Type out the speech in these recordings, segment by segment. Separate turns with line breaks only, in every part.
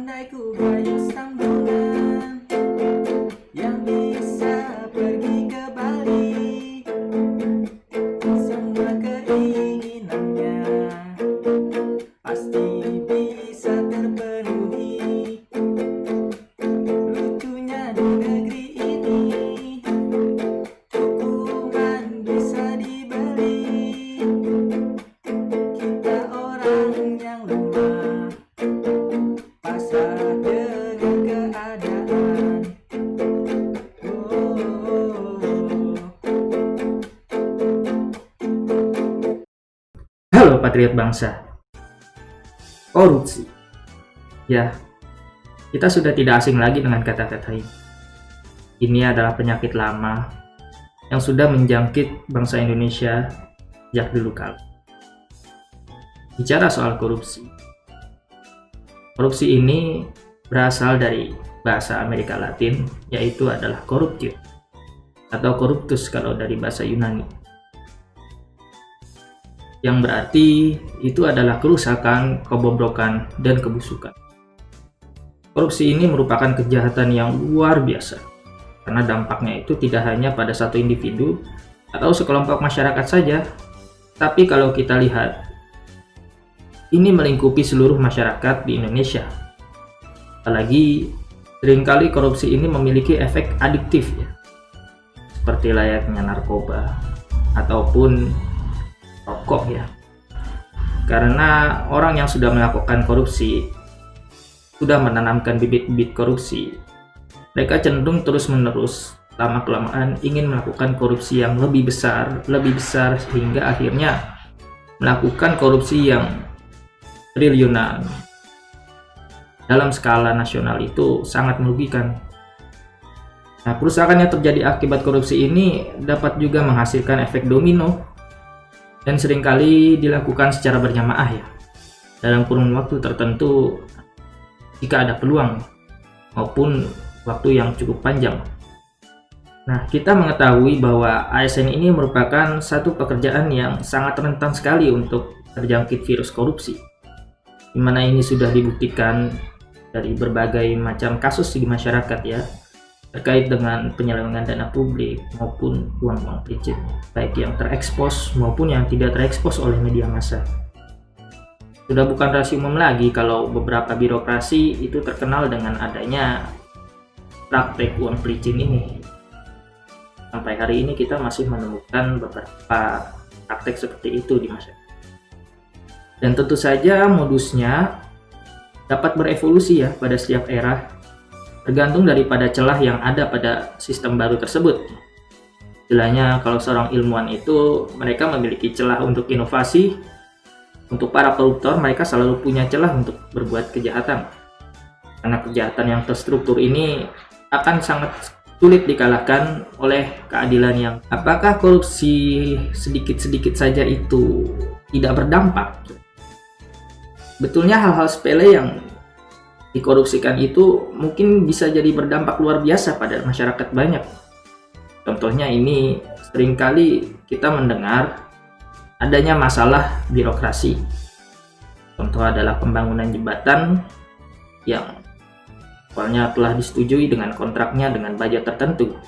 Andai ku gayu sambungan yang bisa pergi ke Bali, semua keinginannya pasti bisa terpenuhi. Lucunya di negeri ini, hukuman bisa dibeli. Kita orang yang lemah, pasrah dengan keadaan.
Halo patriot bangsa. Korupsi. Ya, kita sudah tidak asing lagi dengan kata-kata ini. Ini adalah penyakit lama yang sudah menjangkit bangsa Indonesia sejak dulu kala. Bicara soal korupsi. Korupsi ini berasal dari bahasa Amerika Latin, yaitu adalah corruptio atau corruptus kalau dari bahasa Yunani. Yang berarti itu adalah kerusakan, kebobrokan, dan kebusukan. Korupsi ini merupakan kejahatan yang luar biasa, karena dampaknya itu tidak hanya pada satu individu atau sekelompok masyarakat saja, tapi kalau kita lihat, ini melingkupi seluruh masyarakat di Indonesia. Apalagi seringkali korupsi ini memiliki efek adiktif, ya, seperti layaknya narkoba ataupun rokok, ya. Karena orang yang sudah melakukan korupsi sudah menanamkan bibit-bibit korupsi, mereka cenderung terus-menerus lama-kelamaan ingin melakukan korupsi yang lebih besar sehingga akhirnya melakukan korupsi yang triliunan dalam skala nasional. Itu sangat merugikan. Nah, kerusakan yang terjadi akibat korupsi ini dapat juga menghasilkan efek domino dan seringkali dilakukan secara berjamaah, ya, dalam kurun waktu tertentu jika ada peluang maupun waktu yang cukup panjang. Nah, kita mengetahui bahwa ASN ini merupakan satu pekerjaan yang sangat rentan sekali untuk terjangkit virus korupsi, di mana ini sudah dibuktikan dari berbagai macam kasus di masyarakat, ya, terkait dengan penyelewengan dana publik maupun uang-uang pelicin, baik yang terekspos maupun yang tidak terekspos oleh media massa. Sudah bukan rahasia umum lagi kalau beberapa birokrasi itu terkenal dengan adanya praktek uang pelicin ini. Sampai hari ini kita masih menemukan beberapa praktek seperti itu di masyarakat. Dan tentu saja modusnya dapat berevolusi, ya, pada setiap era, tergantung daripada celah yang ada pada sistem baru tersebut. Istilahnya kalau seorang ilmuwan itu mereka memiliki celah untuk inovasi, untuk para koruptor mereka selalu punya celah untuk berbuat kejahatan. Karena kejahatan yang terstruktur ini akan sangat sulit dikalahkan oleh keadilan yang apakah korupsi sedikit-sedikit saja itu tidak berdampak. Betulnya hal-hal sepele yang dikorupsikan itu mungkin bisa jadi berdampak luar biasa pada masyarakat banyak. Contohnya ini seringkali kita mendengar adanya masalah birokrasi. Contoh adalah pembangunan jembatan yang awalnya telah disetujui dengan kontraknya dengan budget tertentu.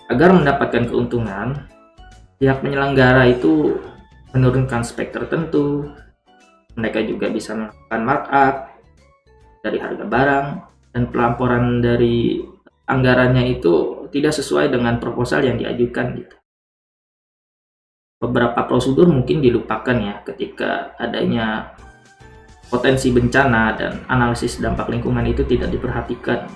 Agar mendapatkan keuntungan, pihak penyelenggara itu menurunkan spek tertentu. Mereka juga bisa melakukan markup dari harga barang, dan pelaporan dari anggarannya itu tidak sesuai dengan proposal yang diajukan, gitu. Beberapa prosedur mungkin dilupakan, ya, ketika adanya potensi bencana dan analisis dampak lingkungan itu tidak diperhatikan.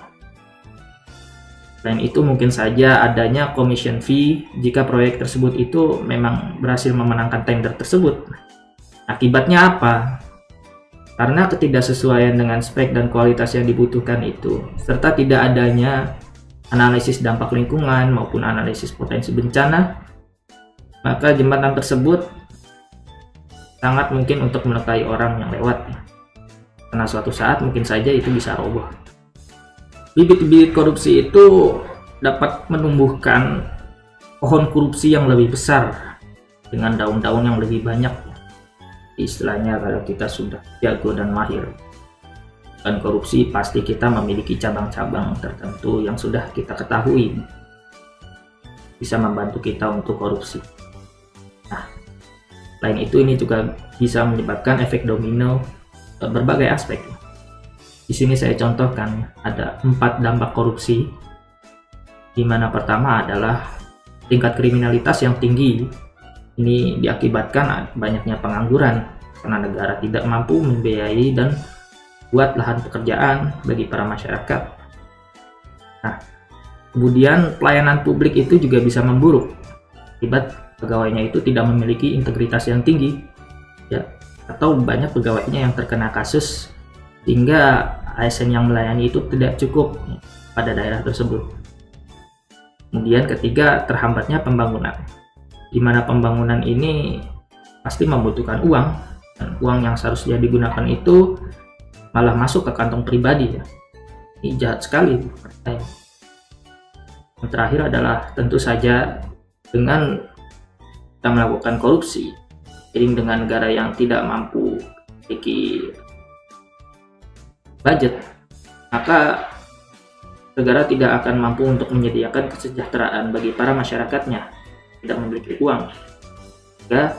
Selain itu mungkin saja adanya commission fee jika proyek tersebut itu memang berhasil memenangkan tender tersebut. Akibatnya apa? Karena ketidaksesuaian dengan spek dan kualitas yang dibutuhkan itu, serta tidak adanya analisis dampak lingkungan maupun analisis potensi bencana, maka jembatan tersebut sangat mungkin untuk melukai orang yang lewat. Karena suatu saat mungkin saja itu bisa roboh. Bibit-bibit korupsi itu dapat menumbuhkan pohon korupsi yang lebih besar dengan daun-daun yang lebih banyak. Istilahnya kalau kita sudah jago dan mahir. Dan korupsi pasti kita memiliki cabang-cabang tertentu yang sudah kita ketahui bisa membantu kita untuk korupsi. Nah, selain itu ini juga bisa menyebabkan efek domino berbagai aspek. Di sini saya contohkan ada 4 dampak korupsi, di mana pertama adalah tingkat kriminalitas yang tinggi. Ini diakibatkan banyaknya pengangguran karena negara tidak mampu membiayai dan buat lahan pekerjaan bagi para masyarakat. Nah, kemudian pelayanan publik itu juga bisa memburuk akibat pegawainya itu tidak memiliki integritas yang tinggi, ya, atau banyak pegawainya yang terkena kasus sehingga ASN yang melayani itu tidak cukup pada daerah tersebut. Kemudian ketiga, terhambatnya pembangunan, di mana pembangunan ini pasti membutuhkan uang, dan uang yang seharusnya digunakan itu malah masuk ke kantong pribadi, ya. Ini jahat sekali. Yang terakhir adalah tentu saja dengan kita melakukan korupsi seiring dengan negara yang tidak mampu memiliki budget, maka negara tidak akan mampu untuk menyediakan kesejahteraan bagi para masyarakatnya, tidak memiliki uang, sehingga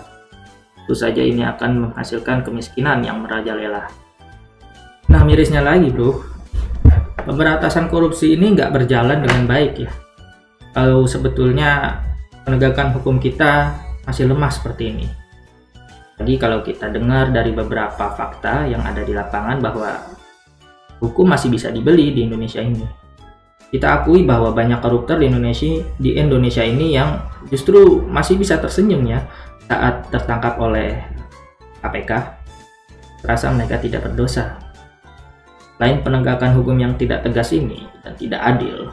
tentu saja ini akan menghasilkan kemiskinan yang merajalela. Nah, mirisnya lagi bro, pemberantasan korupsi ini nggak berjalan dengan baik, ya. Kalau sebetulnya penegakan hukum kita masih lemah seperti ini. Jadi kalau kita dengar dari beberapa fakta yang ada di lapangan bahwa hukum masih bisa dibeli di Indonesia ini. Kita akui bahwa banyak koruptor di Indonesia ini yang justru masih bisa tersenyum, ya, saat tertangkap oleh KPK. Terasa mereka tidak berdosa. Selain penegakan hukum yang tidak tegas ini dan tidak adil,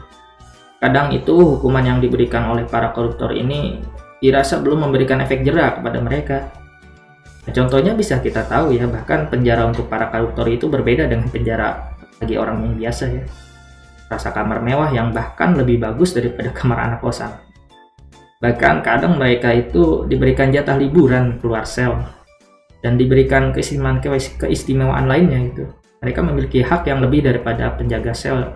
kadang itu hukuman yang diberikan oleh para koruptor ini dirasa belum memberikan efek jera kepada mereka. Nah, contohnya bisa kita tahu, ya, bahkan penjara untuk para koruptor itu berbeda dengan penjara bagi orang yang biasa, ya. Rasa kamar mewah yang bahkan lebih bagus daripada kamar anak kosan. Bahkan kadang mereka itu diberikan jatah liburan keluar sel dan diberikan keistimewaan lainnya itu. Mereka memiliki hak yang lebih daripada penjaga sel,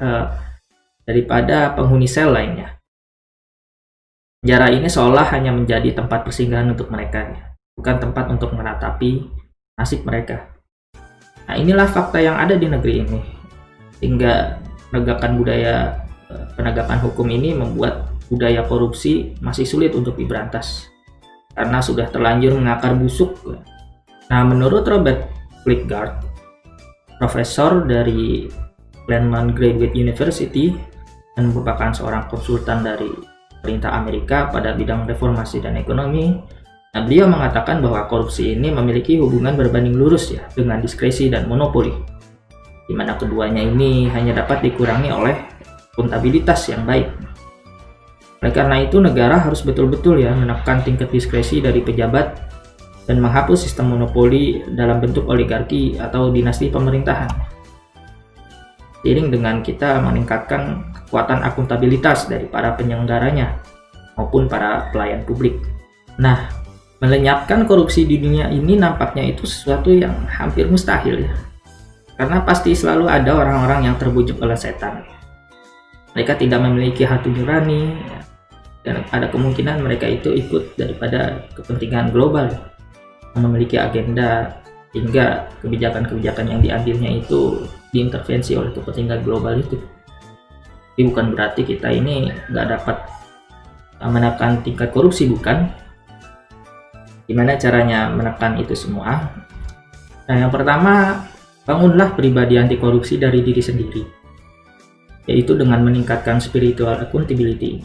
daripada penghuni sel lainnya. Penjara ini seolah hanya menjadi tempat persinggahan untuk mereka, ya, bukan tempat untuk meratapi nasib mereka. Nah, inilah fakta yang ada di negeri ini, sehingga penegakan hukum ini membuat budaya korupsi masih sulit untuk diberantas karena sudah terlanjur mengakar busuk. Nah, menurut Robert Flickgard, profesor dari Claremont Graduate University dan merupakan seorang konsultan dari pemerintah Amerika pada bidang reformasi dan ekonomi, nah, beliau mengatakan bahwa korupsi ini memiliki hubungan berbanding lurus, ya, dengan diskresi dan monopoli, di mana keduanya ini hanya dapat dikurangi oleh akuntabilitas yang baik. Oleh karena itu, negara harus betul-betul, ya, menekan tingkat diskresi dari pejabat dan menghapus sistem monopoli dalam bentuk oligarki atau dinasti pemerintahan. Seiring dengan kita meningkatkan kekuatan akuntabilitas dari para penyelenggaranya maupun para pelayan publik. Nah, melenyapkan korupsi di dunia ini nampaknya itu sesuatu yang hampir mustahil, ya. Karena pasti selalu ada orang-orang yang terbujuk oleh setan. Mereka tidak memiliki hati nurani, ya, dan ada kemungkinan mereka itu ikut daripada kepentingan global, ya, yang memiliki agenda hingga kebijakan-kebijakan yang diambilnya itu diintervensi oleh kepentingan global itu. Tapi bukan berarti kita ini nggak dapat menekan tingkat korupsi, bukan. Gimana caranya menekan itu semua? Nah, yang pertama, bangunlah pribadi anti korupsi dari diri sendiri, yaitu dengan meningkatkan spiritual accountability.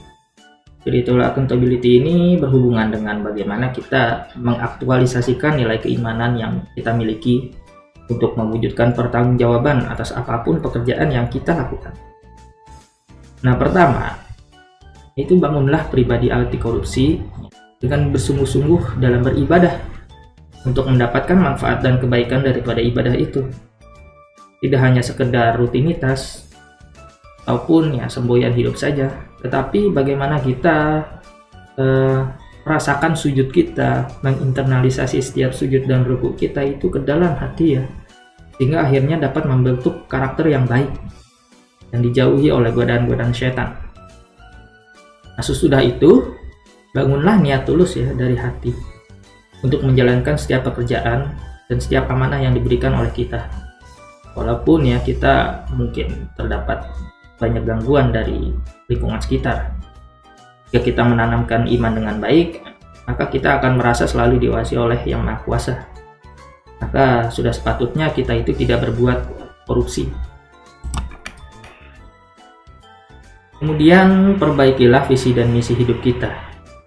Spiritual accountability ini berhubungan dengan bagaimana kita mengaktualisasikan nilai keimanan yang kita miliki untuk mewujudkan pertanggungjawaban atas apapun pekerjaan yang kita lakukan. Nah, pertama, itu bangunlah pribadi anti korupsi dengan bersungguh-sungguh dalam beribadah untuk mendapatkan manfaat dan kebaikan daripada ibadah itu. Tidak hanya sekedar rutinitas ataupun, ya, semboyan hidup saja, tetapi bagaimana kita merasakan sujud kita, menginternalisasi setiap sujud dan ruku kita itu ke dalam hati, ya, sehingga akhirnya dapat membentuk karakter yang baik yang dijauhi oleh godaan-godaan setan. Nah, sesudah itu bangunlah niat tulus ya dari hati untuk menjalankan setiap pekerjaan dan setiap amanah yang diberikan oleh kita. Walaupun ya kita mungkin terdapat banyak gangguan dari lingkungan sekitar. Jika kita menanamkan iman dengan baik, maka kita akan merasa selalu diawasi oleh Yang Maha Kuasa. Maka sudah sepatutnya kita itu tidak berbuat korupsi. Kemudian perbaikilah visi dan misi hidup kita.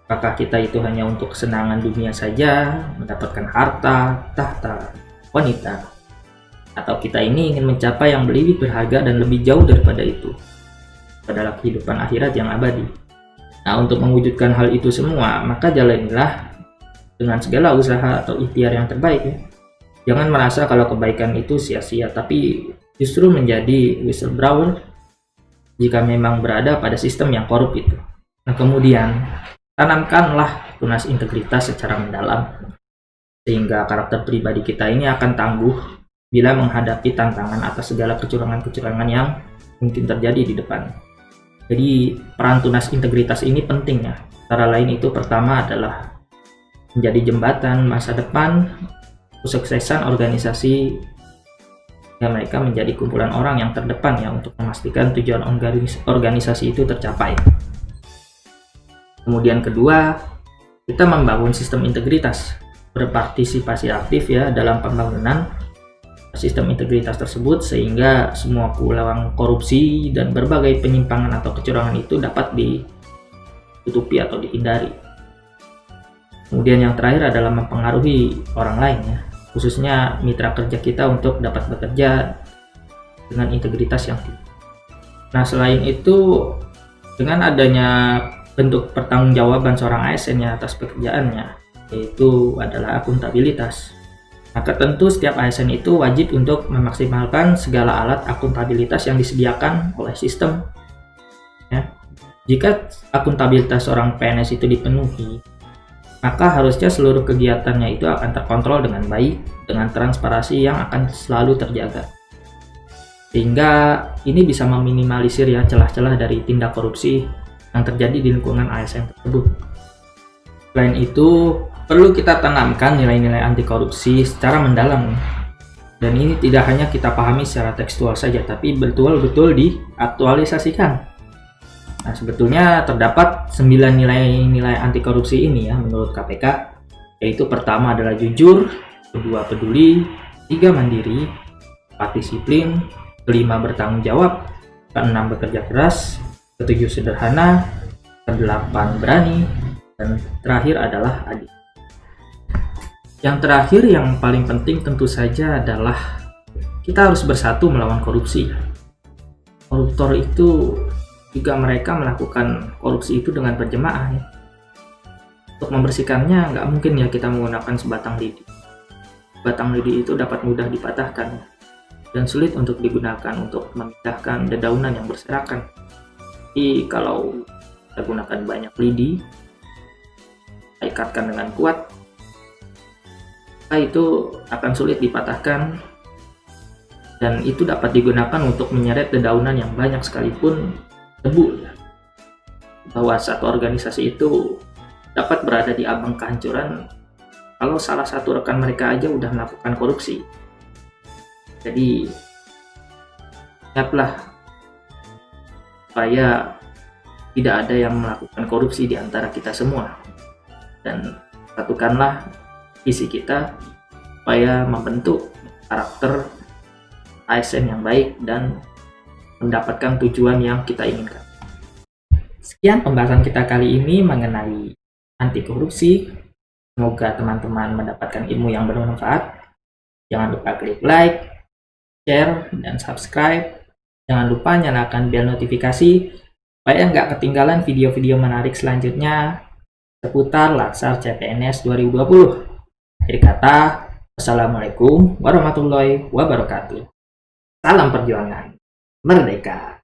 Apakah kita itu hanya untuk kesenangan dunia saja, mendapatkan harta, tahta, wanita, atau kita ini ingin mencapai yang lebih berharga dan lebih jauh daripada itu, adalah kehidupan akhirat yang abadi. Nah, untuk mewujudkan hal itu semua, maka jalanilah dengan segala usaha atau ikhtiar yang terbaik ya. Jangan merasa kalau kebaikan itu sia-sia, tapi justru menjadi whistleblower jika memang berada pada sistem yang korup itu. Nah, kemudian tanamkanlah tunas integritas secara mendalam, sehingga karakter pribadi kita ini akan tangguh bila menghadapi tantangan atas segala kecurangan-kecurangan yang mungkin terjadi di depan. Jadi peran tunas integritas ini penting ya. Antara lain itu pertama adalah menjadi jembatan masa depan kesuksesan organisasi, ya mereka menjadi kumpulan orang yang terdepan ya untuk memastikan tujuan organisasi itu tercapai. Kemudian kedua, kita membangun sistem integritas, berpartisipasi aktif ya dalam pembangunan sistem integritas tersebut, sehingga semua peluang korupsi dan berbagai penyimpangan atau kecurangan itu dapat ditutupi atau dihindari. Kemudian yang terakhir adalah mempengaruhi orang lain ya, khususnya mitra kerja kita untuk dapat bekerja dengan integritas yang tinggi. Nah, selain itu, dengan adanya bentuk pertanggungjawaban seorang ASN ya atas pekerjaannya, yaitu adalah akuntabilitas, maka tentu setiap ASN itu wajib untuk memaksimalkan segala alat akuntabilitas yang disediakan oleh sistem ya. Jika akuntabilitas seorang PNS itu dipenuhi, maka harusnya seluruh kegiatannya itu akan terkontrol dengan baik, dengan transparansi yang akan selalu terjaga. Sehingga ini bisa meminimalisir ya celah-celah dari tindak korupsi yang terjadi di lingkungan ASN tersebut. Selain itu, perlu kita tanamkan nilai-nilai anti korupsi secara mendalam. Dan ini tidak hanya kita pahami secara tekstual saja, tapi betul-betul diaktualisasikan. Nah, sebetulnya terdapat 9 nilai-nilai anti korupsi ini ya menurut KPK, yaitu pertama adalah jujur, kedua peduli, 3 mandiri, 4 disiplin, kelima bertanggung jawab, keenam bekerja keras, ketujuh sederhana, kedelapan berani, dan terakhir adalah adil. Yang terakhir yang paling penting tentu saja adalah kita harus bersatu melawan korupsi. Koruptor itu juga mereka melakukan korupsi itu dengan berjemaah ya. Untuk membersihkannya nggak mungkin ya kita menggunakan sebatang lidi. Batang lidi itu dapat mudah dipatahkan dan sulit untuk digunakan untuk memecahkan dedaunan yang berserakan. Jadi kalau kita gunakan banyak lidi, kita ikatkan dengan kuat, itu akan sulit dipatahkan, dan itu dapat digunakan untuk menyeret dedaunan yang banyak sekalipun debu. Bahwa satu organisasi itu dapat berada di ambang kehancuran kalau salah satu rekan mereka aja udah melakukan korupsi. Jadi ingatlah supaya tidak ada yang melakukan korupsi di antara kita semua, dan satukanlah visi kita supaya membentuk karakter ASN yang baik dan mendapatkan tujuan yang kita inginkan. Sekian pembahasan kita kali ini mengenai anti korupsi. Semoga teman-teman mendapatkan ilmu yang bermanfaat. Jangan lupa klik like, share, dan subscribe. Jangan lupa nyalakan bel notifikasi supaya nggak ketinggalan video-video menarik selanjutnya seputar Latsar CPNS 2020. Akhir kata, Assalamualaikum warahmatullahi wabarakatuh. Salam perjuangan merdeka.